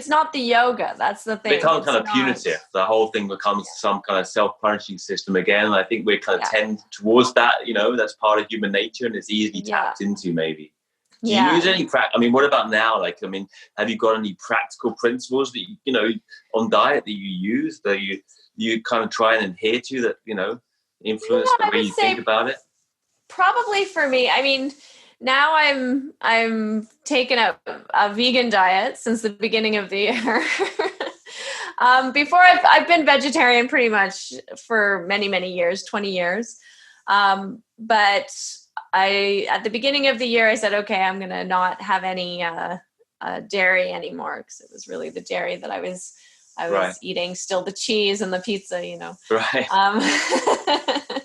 not the yoga. That's the thing. It becomes kind of punitive. The whole thing becomes some kind of self-punishing system again. And I think we kind of tend towards that, you know, that's part of human nature and it's easily tapped into maybe. Do you use any I mean, what about now? Like, I mean, have you got any practical principles that you know on diet that you use that you kind of try and adhere to that, you know, influence the way you think about it? Probably for me, I mean, now I'm taking a vegan diet since the beginning of the year. Before I've been vegetarian pretty much for many, many years, 20 years. But at the beginning of the year, I said, okay, I'm going to not have any dairy anymore because it was really the dairy that I was eating, still the cheese and the pizza, you know. Right.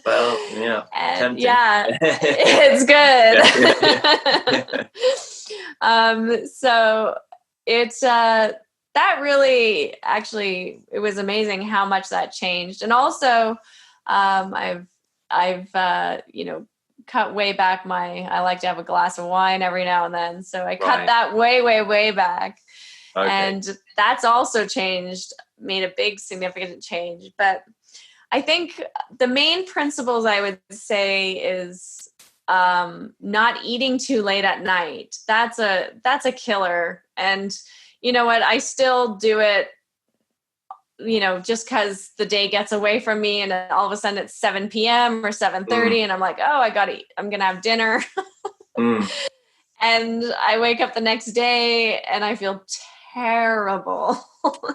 Well, yeah. And it's good. So it's that really actually, it was amazing how much that changed. And also I've you know, cut way back I like to have a glass of wine every now and then. So I cut that way, way, way back. Okay. And that's also changed, made a big significant change. But I think the main principles I would say is not eating too late at night. That's a killer. And you know what? I still do it, you know, just because the day gets away from me and all of a sudden it's 7 p.m. or 7:30 and I'm like, oh, I'm going to have dinner. And I wake up the next day and I feel terrible.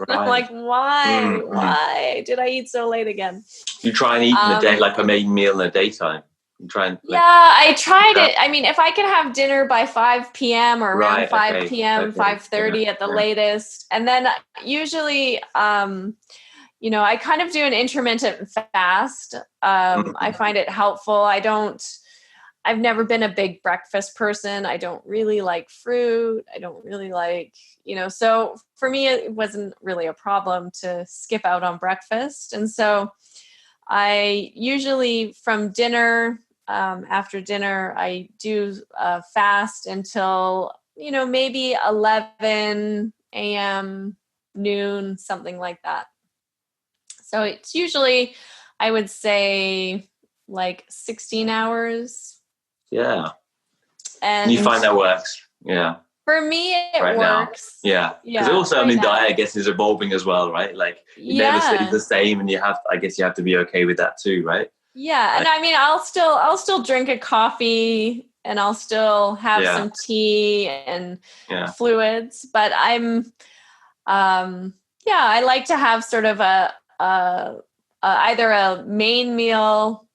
I'm like, why did I eat so late again? You try and eat in the day, like a main meal in the daytime. You try and I tried it. I mean, if I could have dinner by 5 p.m. or around 5 p.m., 5:30 at the latest. And then usually, you know, I kind of do an intermittent fast. I find it helpful. I've never been a big breakfast person. I don't really like fruit. I don't really like, you know, so for me, it wasn't really a problem to skip out on breakfast. And so I usually from dinner, after dinner, I do fast until, you know, maybe 11 a.m., noon, something like that. So it's usually, I would say, like 16 hours. Yeah. And you find that works? Yeah. For me, it works. Now. Yeah. Because also, I mean, diet, I guess, is evolving as well, right? Like, it never stays the same, and you have to be okay with that too, right? Yeah. And I mean, I'll still drink a coffee and I'll still have some tea and fluids, but I'm, I like to have sort of either a main meal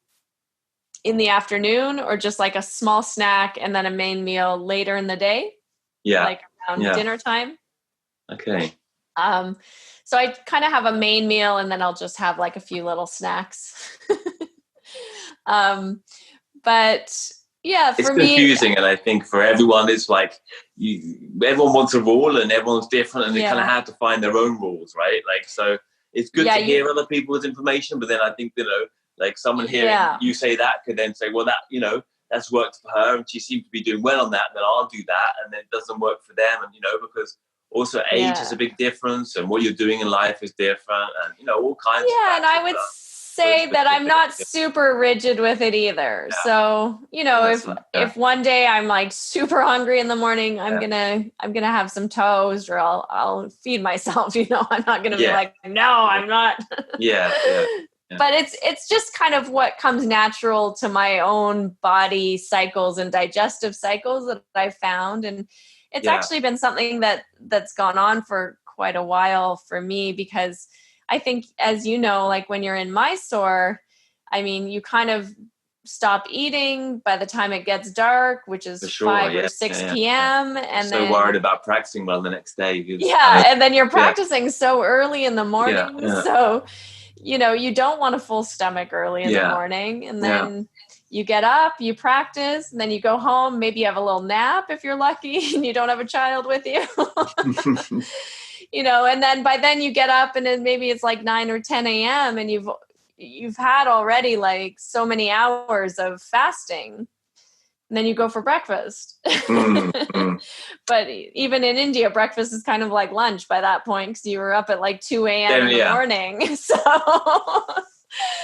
in the afternoon or just like a small snack and then a main meal later in the day. Yeah. Like around dinner time. Okay. So I kind of have a main meal and then I'll just have like a few little snacks. But yeah, for me, it's confusing. And I think for everyone, it's like everyone wants a rule and everyone's different and they kind of have to find their own rules, right? Like, so it's good to hear other people's information, but then I think, like someone hearing you say that could then say, well, that, that's worked for her and she seems to be doing well on that, and then I'll do that, and then it doesn't work for them. And, because also age is a big difference and what you're doing in life is different, and, all kinds of factors. And I would say that I'm not super rigid with it either. Yeah. So, if one day I'm like super hungry in the morning, I'm gonna have some toast, or I'll feed myself, I'm not gonna be like, no, I'm not. Yeah. But it's just kind of what comes natural to my own body cycles and digestive cycles that I've found. And it's actually been something that's gone on for quite a while for me, because I think, as you know, like when you're in Mysore, I mean, you kind of stop eating by the time it gets dark, which is 5 or 6 p.m. And so then worried about practicing well the next day. And then you're practicing so early in the morning. So, you don't want a full stomach early in the morning. And then you get up, you practice, and then you go home. Maybe you have a little nap if you're lucky and you don't have a child with you. And then by then you get up and then maybe it's like 9 or 10 a.m. and you've had already like so many hours of fasting. And then you go for breakfast. But even in India, breakfast is kind of like lunch by that point, because you were up at like 2 a.m. in the morning. So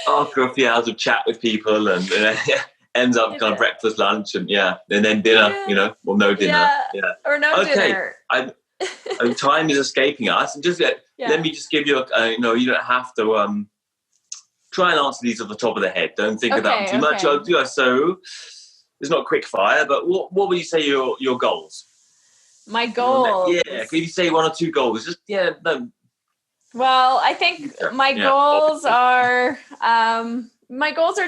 after a few hours of chat with people and ends up kind of breakfast, lunch, and then dinner, no dinner. Or no dinner. Time is escaping us, and just let me just give you you don't have to try and answer these off the top of the head. Don't think about them too much. So it's not quick fire, but what would you say your goals? My goals. Can you say one or two goals? Just Well, I think my goals are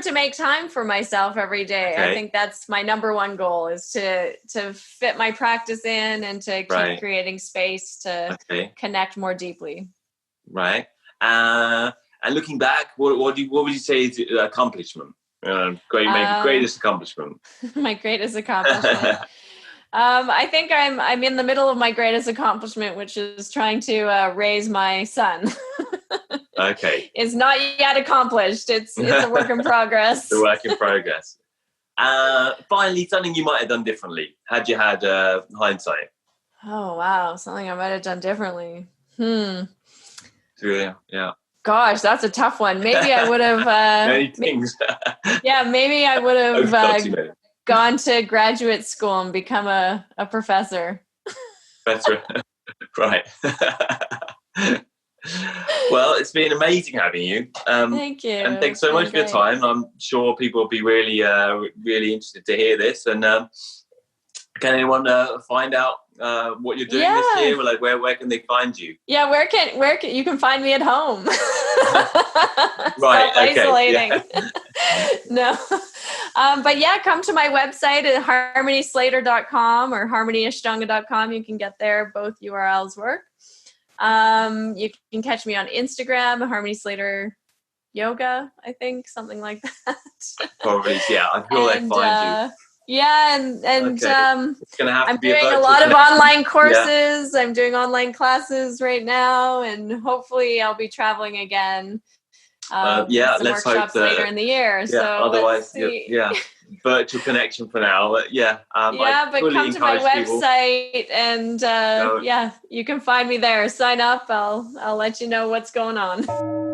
to make time for myself every day. I think that's my number one goal, is to fit my practice in and to keep creating space to connect more deeply. Right. And looking back, what would you say is the accomplishment? Greatest accomplishment. My greatest accomplishment. I think I'm in the middle of my greatest accomplishment, which is trying to raise my son. Okay. It's not yet accomplished. It's a work in progress. It's a work in progress. Finally, something you might have done differently had you had hindsight. Oh, wow. Something I might have done differently. Yeah. Gosh, that's a tough one. Maybe I would have... many things. Maybe I would have gone to graduate school and become a professor. Professor. Right. Well, it's been amazing having you. Thank you. And thanks so much for your time. I'm sure people will be really, really interested to hear this. And can anyone find out what you're doing this year? Like, where can they find you? Yeah, where can you can find me at home? Right. Isolating. No. But come to my website at harmonyslater.com or harmonyashtanga.com. You can get there. Both URLs work. You can catch me on Instagram, Harmony Slater Yoga, I think, something like that. Probably, I feel they find you. And it's gonna have I'm to be doing a lot of online courses. I'm doing online classes right now, and hopefully I'll be traveling again. Some let's workshops hope later in the year. So otherwise, virtual connection for now. But but come to my website and you can find me there. Sign up. I'll let you know what's going on.